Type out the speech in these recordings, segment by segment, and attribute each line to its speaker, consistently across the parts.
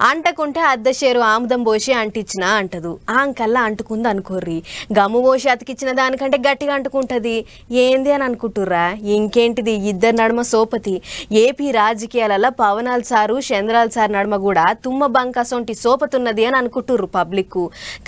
Speaker 1: అంటకుంటే అద్దెషేరు ఆముదం పోసి అంటించినా అంటదు ఆంకల్లా అంటుకుంది అనుకోర్రి గమ్ము పోసి అతికిచ్చిన దానికంటే గట్టిగా అంటుకుంటది ఏంది అని అనుకుంటుర్రా ఇంకేంటిది ఇద్దరు నడుమ సోపతి ఏపీ రాజకీయాలలో పవనాల్ సారు చంద్రాల్ సార్ నడుమ కూడా తుమ్మ బంకసొంటి సోపతున్నది అని అనుకుంటుర్రు పబ్లిక్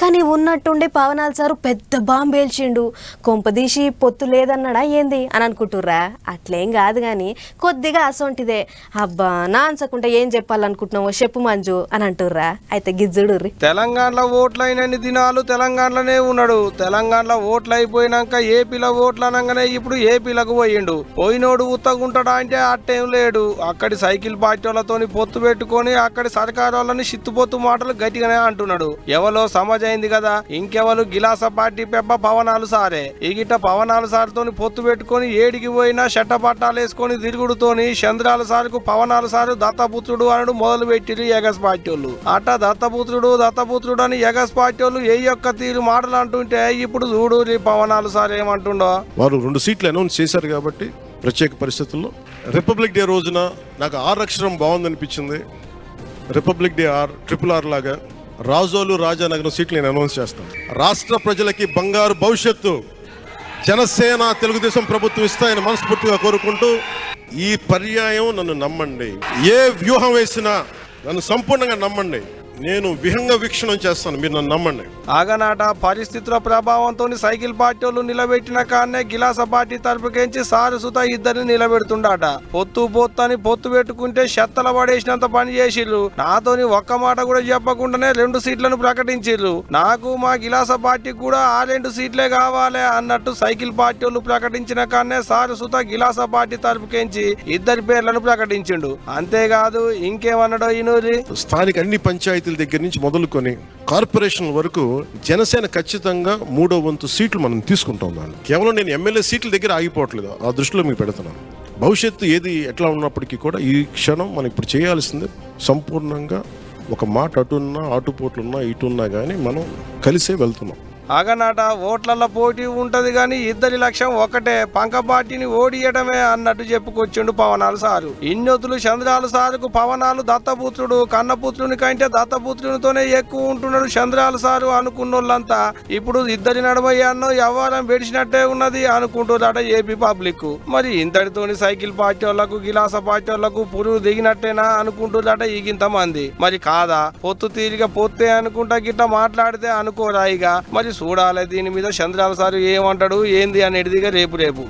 Speaker 1: కానీ ఉన్నట్టుండే పవనాల్ సారు పెద్ద బాంబేల్చిండు కొంపదీసి పొత్తు లేదన్నాడా ఏంది అని అనుకుంటుర్రా అట్లేం కాదు కానీ కొద్దిగా అసొంటిదే అబ్బా నాన్సకుంటే ఏం చెప్పాలనుకుంటున్నావో చెప్పు మంజు అని అంటుర్రా అయితే గిజ్జుడు
Speaker 2: తెలంగాణలో ఓట్లైనన్ని దినాలు తెలంగాణలోనే ఉన్నాడు. తెలంగాణలో ఓట్లు అయిపోయినాక ఏపీలో ఓట్లు అనగానే ఇప్పుడు ఏపీలకు పోయిండు. పోయినోడు ఉత్తగుంటాడా అంటే అట్టేం లేడు. అక్కడి సైకిల్ పార్టీ వాళ్ళతోని పొత్తు పెట్టుకొని అక్కడి సర్కారు వాళ్ళని చిత్తుపొత్తు మాటలు గట్టిగానే అంటున్నాడు. ఎవలో సమజైంది కదా ఇంకెవరు గిలాస పార్టీ పెబ్బ పవనాలు సారే ఈగిట పవనాలు సార్తోని పొత్తు పెట్టుకొని ఏడికి పోయినా షట్ట పట్టాలు వేసుకొని తిరుగుడుతోని చంద్రాల సార్కు పవనాలు సారు దత్తపుత్రుడు అనడు మొదలు పెట్టిరు ఎగస్ పార్టీ వాళ్ళు. అట్ట దత్తపుత్రుడు అని ఎగస్ పార్టీ వాళ్ళు ఏ యొక్క తీరు మాటలు అంటుంటే ఇప్పుడు చూడు పవనాలు సార్ ఏమంటుండో.
Speaker 3: వారు 2 సీట్లు అనౌన్స్ చేశారు కాబట్టి ప్రత్యేక పరిస్థితుల్లో రిపబ్లిక్ డే రోజున నాకు 6 అక్షరం బాగుందనిపించింది. రిపబ్లిక్ డే RRR లాగా రాజోలు రాజానగరం సీట్లు నేను అనౌన్స్ చేస్తాను. రాష్ట్ర ప్రజలకి బంగారు భవిష్యత్తు జనసేన తెలుగుదేశం ప్రభుత్వం ఇస్తాయని మనస్ఫూర్తిగా కోరుకుంటూ ఈ పర్యాయం నన్ను నమ్మండి. ఏ వ్యూహం వేసినా నన్ను సంపూర్ణంగా నమ్మండి. నేను విహంగ వీక్షణం చేస్తాను, మీరు నన్ను నమ్మండి.
Speaker 2: ఆగనాట పరిస్థితుల ప్రభావంతో సైకిల్ పార్టీ వాళ్ళు నిలబెట్టిన కానే గిలాస పార్టీ తరపుకేంచి సారు సుత ఇద్దరిని నిలబెడుతుండట. పొత్తు పెట్టుకుంటే చెత్తల పడేసినంత పని చేసిర్రు. నాతోని ఒక్క మాట కూడా చెప్పకుండానే 2 సీట్లను ప్రకటించిర్రు. నాకు మా గిలాస పార్టీకి కూడా ఆ 2 సీట్లే కావాలి అన్నట్టు సైకిల్ పార్టీ వాళ్ళు ప్రకటించిన కానే సారు సుత గిలాస పార్టీ తరపుకేంచి 2 పేర్లను ప్రకటించిండు. అంతేకాదు ఇంకేమన్నాడో ఈనూరి
Speaker 3: స్థానిక అన్ని పంచాయతీల దగ్గర నుంచి మొదలుకొని కార్పొరేషన్ వరకు జనసేన ఖచ్చితంగా 3వ వంతు సీట్లు మనం తీసుకుంటాం. దాన్ని కేవలం నేను ఎమ్మెల్యే సీట్ల దగ్గర ఆగిపోవట్లేదు, ఆ దృష్టిలో మీకు పెడుతున్నాను. భవిష్యత్తు ఏది ఎట్లా ఉన్నప్పటికీ కూడా ఈ క్షణం మనం ఇప్పుడు చేయాల్సింది సంపూర్ణంగా ఒక మాట అటున్నా ఆటుపోట్లున్నా ఇటున్నా కానీ మనం కలిసే వెళ్తున్నాం.
Speaker 2: ఆగనాట ఓట్లల్లో పోటీ ఉంటది గాని ఇద్దరి లక్ష్యం ఒకటే, పంక పార్టీని ఓడియడమే అన్నట్టు చెప్పుకొచ్చిండు పవనాలు సారు. ఇన్నొతులు చంద్రాలు సారుకు పవనాలు దత్తపుత్రుడు, కన్నపుత్రుని కంటే దత్తపుత్రునితోనే ఎక్కువ ఉంటున్నాడు చంద్రాలు సారు అనుకున్నోళ్ళంతా ఇప్పుడు ఇద్దరి నడుమయ్యాన్నో వ్యవహారం పెడిచినట్టే ఉన్నది అనుకుంటున్నారట ఏపీ పబ్లిక్. మరి ఇంతటితోని సైకిల్ పార్టీ వాళ్లకు గిలాస పార్టీ వాళ్లకు పురుగు దిగినట్టేనా అనుకుంటున్నారట ఈగింత మంది. మరి కాదా పొత్తు తీరిగా పొత్తే అనుకుంటా గిట్ట మాట్లాడితే అనుకోరాయిగా. మరి చూడాలి దీని మీద చంద్రాల సారు ఏమంటాడు ఏంది అనేటిదిగా రేపు